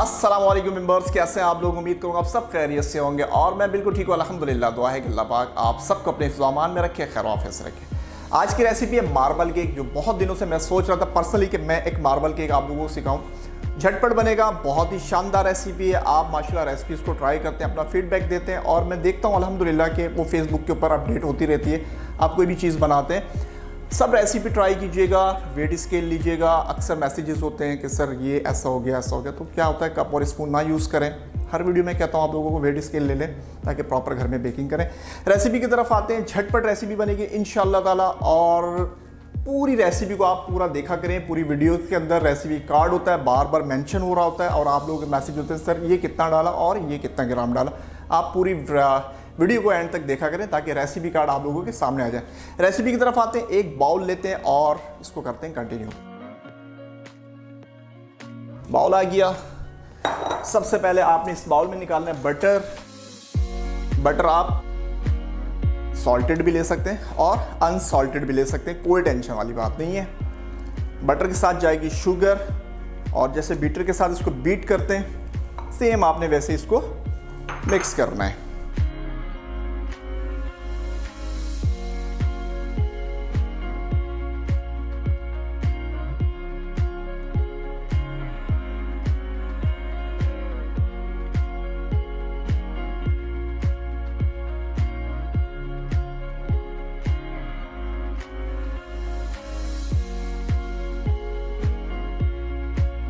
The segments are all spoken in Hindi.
अस्सलाम वालेकुम मेंबर्स, कैसे हैं आप लोग। उम्मीद करूँगा आप सब खैरियत से होंगे और मैं बिल्कुल ठीक हूँ अल्हम्दुलिल्लाह। दुआ है कि अल्लाह पाक आप सबको अपने हिफ्ज़-ओ-अमान में रखे, खैर ऑफिस रखे। आज की रेसिपी है मार्बल केक, जो बहुत दिनों से मैं सोच रहा था पर्सनली कि मैं एक मार्बल केक आप लोगों को सिखाऊं। झटपट बनेगा, बहुत ही शानदार रेसिपी है। आप माशाल्लाह रेसिपीज़ को ट्राई करते हैं, अपना फीडबैक देते हैं और मैं देखता हूँ अल्हम्दुलिल्लाह कि वो फेसबुक के ऊपर अपडेट होती रहती है। आप कोई भी चीज़ बनाते हैं, सब रेसिपी ट्राई कीजिएगा, वेट स्केल लीजिएगा। अक्सर मैसेजेस होते हैं कि सर ये ऐसा हो गया ऐसा हो गया, तो क्या होता है कप और स्पून ना यूज़ करें। हर वीडियो में कहता हूँ आप लोगों को वेट स्केल ले लें ताकि प्रॉपर घर में बेकिंग करें। रेसिपी की तरफ आते हैं। झटपट रेसिपी बनेगी इंशाल्लाह ताला और पूरी रेसिपी को आप पूरा देखा करें। पूरी वीडियो के अंदर रेसिपी कार्ड होता है, बार बार मेंशन हो रहा होता है और आप लोगों के मैसेज होते हैं सर ये कितना डाला और ये कितना ग्राम डाला। आप पूरी वीडियो को एंड तक देखा करें ताकि रेसिपी कार्ड आप लोगों के सामने आ जाए। रेसिपी की तरफ आते हैं। एक बाउल लेते हैं और इसको करते हैं कंटिन्यू। बाउल आ गया। सबसे पहले आपने इस बाउल में निकालना है बटर। बटर आप सॉल्टेड भी ले सकते हैं और अनसॉल्टेड भी ले सकते हैं, कोई टेंशन वाली बात नहीं है। बटर के साथ जाएगी शुगर और जैसे बीटर के साथ इसको बीट करते हैं सेम आपने वैसे इसको मिक्स करना है।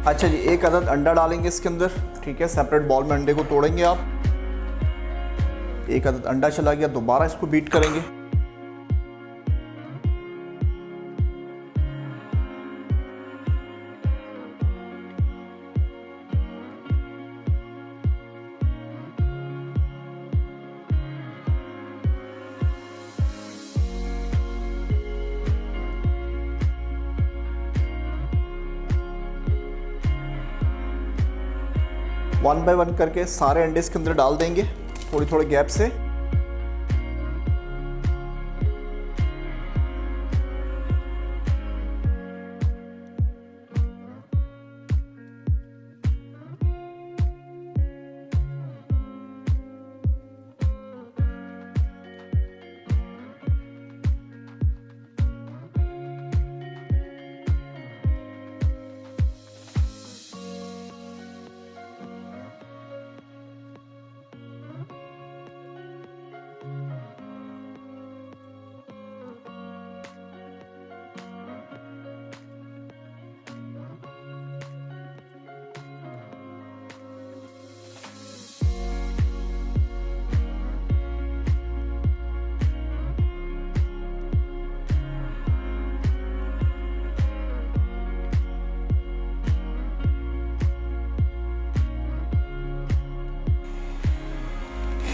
अच्छा जी, एक अदद अंडा डालेंगे इसके अंदर, ठीक है। सेपरेट बॉल में अंडे को तोड़ेंगे आप। एक अदद अंडा चला गया, दोबारा इसको बीट करेंगे। वन बाय वन करके सारे अंडे इसके अंदर डाल देंगे थोड़ी थोड़ी गैप से।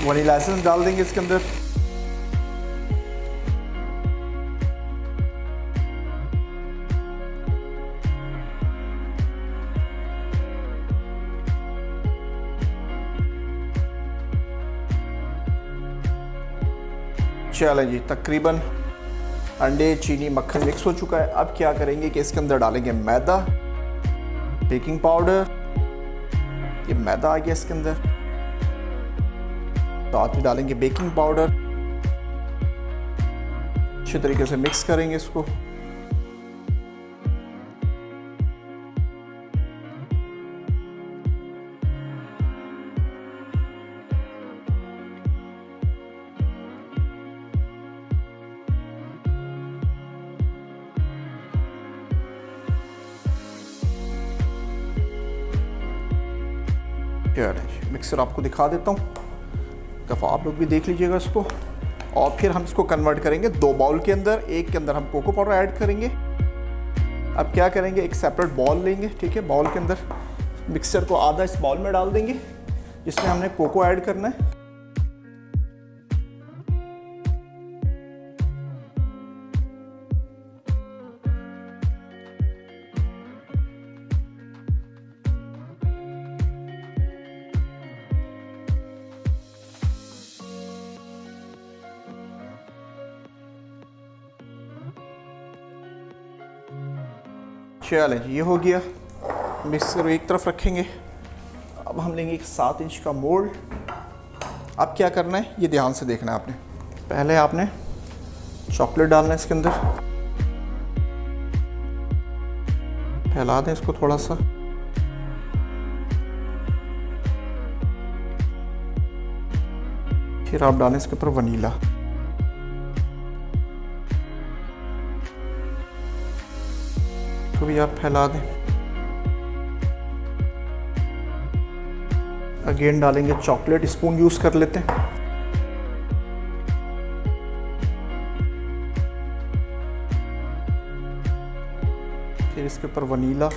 वनीला एसेंस डाल देंगे इसके अंदर। चलें जी, तकरीबन अंडे चीनी मक्खन मिक्स हो चुका है। अब क्या करेंगे कि इसके अंदर डालेंगे मैदा, बेकिंग पाउडर। ये मैदा आ गया इसके अंदर, साथ ही डालेंगे बेकिंग पाउडर। अच्छे तरीके से मिक्स करेंगे इसको। मिक्सर आपको दिखा देता हूँ, दफ़ा आप लोग भी देख लीजिएगा इसको। और फिर हम इसको कन्वर्ट करेंगे दो बाउल के अंदर। एक के अंदर हम कोको पाउडर ऐड करेंगे। अब क्या करेंगे, एक सेपरेट बाउल लेंगे, ठीक है। बाउल के अंदर मिक्सचर को आधा इस बाउल में डाल देंगे जिसमें हमने कोको ऐड करना है। चलें, ये हो गया। मिक्सर एक तरफ रखेंगे। अब हम लेंगे एक 7 इंच का मोल्ड। अब क्या करना है ये ध्यान से देखना है आपने। पहले आपने चॉकलेट डालना है इसके अंदर, फैला दें इसको थोड़ा सा। फिर आप डालें इसके ऊपर वनीला। तो भी आप फैला दें। अगेन डालेंगे चॉकलेट, स्पून यूज कर लेते हैं। फिर इसके ऊपर वनीला,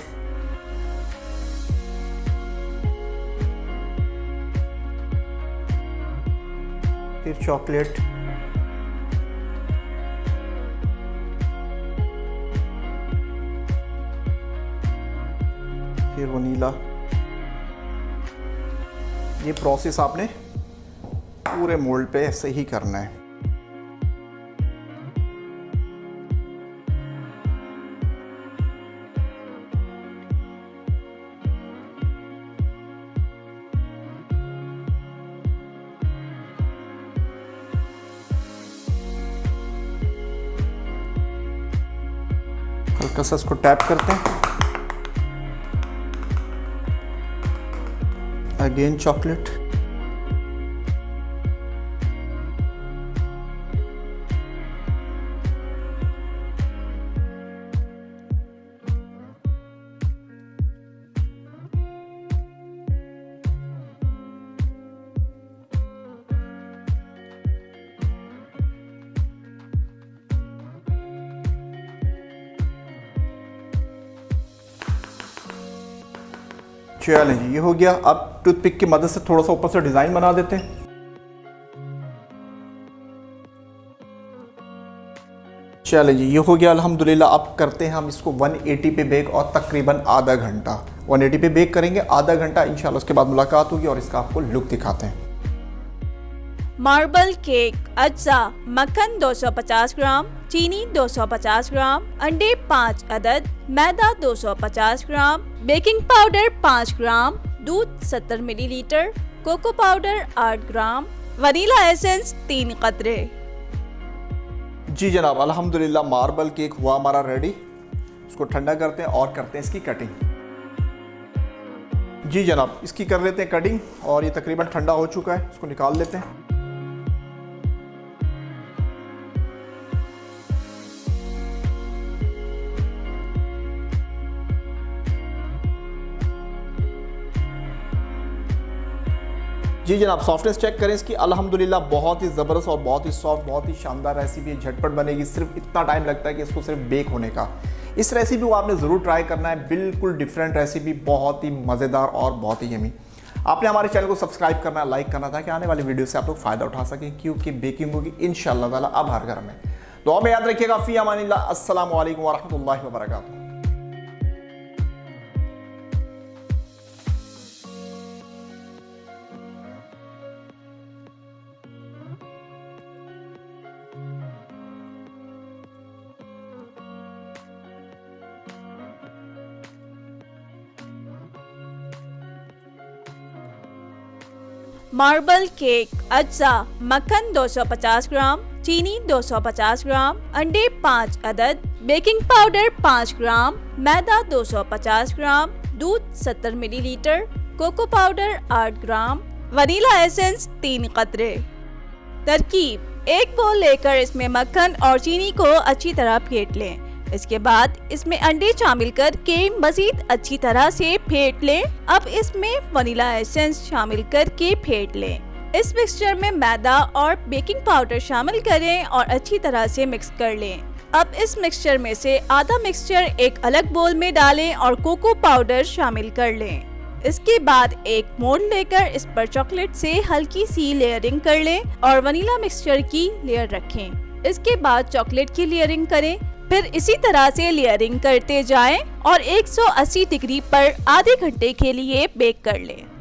फिर चॉकलेट, फिर वनीला। ये प्रोसेस आपने पूरे मोल्ड पे ऐसे ही करना है। हल्का सा इसको टैप करते हैं। अगेन चॉकलेट, चलें जी, ये हो गया। अब टूथपिक की मदद से थोड़ा सा ऊपर से डिजाइन बना देते हैं। चलें जी, ये हो गया अल्हम्दुलिल्लाह। अब करते हैं हम इसको 180 पे बेक और तकरीबन आधा घंटा 180 पे बेक करेंगे, आधा घंटा। इंशाल्लाह उसके बाद मुलाकात होगी और इसका आपको लुक दिखाते हैं। मार्बल केक अज्जा: मक्खन 250 ग्राम, चीनी 250 ग्राम, अंडे 5 अदद, मैदा 250 ग्राम, बेकिंग पाउडर 5 ग्राम, दूध 70 मिलीलीटर, कोको पाउडर 8 ग्राम, वनीला एसेंस 3 कतरे। जी जनाब, अल्हम्दुलिल्लाह मार्बल केक हुआ हमारा रेडी। इसको ठंडा करते हैं और करते हैं इसकी कटिंग। जी जनाब, इसकी कर लेते हैं कटिंग और ये तकरीबन ठंडा हो चुका है, इसको निकाल लेते हैं। जी जनाब, सॉफ्टनेस चेक करें इसकी। अल्हम्दुलिल्लाह बहुत ही ज़बरदस्त और बहुत ही सॉफ्ट, बहुत ही शानदार रेसिपी है। झटपट बनेगी, सिर्फ इतना टाइम लगता है कि इसको सिर्फ बेक होने का। इस रेसिपी को आपने ज़रूर ट्राई करना है, बिल्कुल डिफरेंट रेसिपी, बहुत ही मज़ेदार और बहुत ही यमी। आपने हमारे चैनल को सब्सक्राइब करना है, लाइक करना था कि आने वाली वीडियो से आप लोग फ़ायदा उठा सकें, क्योंकि बेकिंग होगी इंशाअल्लाह ताला अब हर घर में। दुआ में याद रखिएगा। फ़ी अमानिल्लाह। अस्सलामु अलैकुम वरहमतुल्लाहि वबरकातुहू। मार्बल केक अज्जा: मक्खन 250 ग्राम, चीनी 250 ग्राम, अंडे 5 अदद, बेकिंग पाउडर 5 ग्राम, मैदा 250 ग्राम, दूध 70 मिलीलीटर, कोको पाउडर 8 ग्राम, वनीला एसेंस 3 कतरे। तरकीब: एक बोल लेकर इसमें मक्खन और चीनी को अच्छी तरह फेंट लें। इसके बाद इसमें अंडे शामिल करके मजीद अच्छी तरह से फेंट लें। अब इसमें वनीला एसेंस शामिल करके फेंट लें। इस मिक्सचर में मैदा और बेकिंग पाउडर शामिल करें और अच्छी तरह से मिक्स कर लें। अब इस मिक्सचर में से आधा मिक्सचर एक अलग बोल में डालें और कोको पाउडर शामिल कर लें। इसके बाद एक मोल्ड लेकर इस पर चॉकलेट से हल्की सी लेयरिंग कर लें और वनीला मिक्सचर की लेयर रखें। इसके बाद चॉकलेट की लेयरिंग करें, फिर इसी तरह से लेयरिंग करते जाएं और 180 डिग्री पर आधे घंटे के लिए बेक कर लें।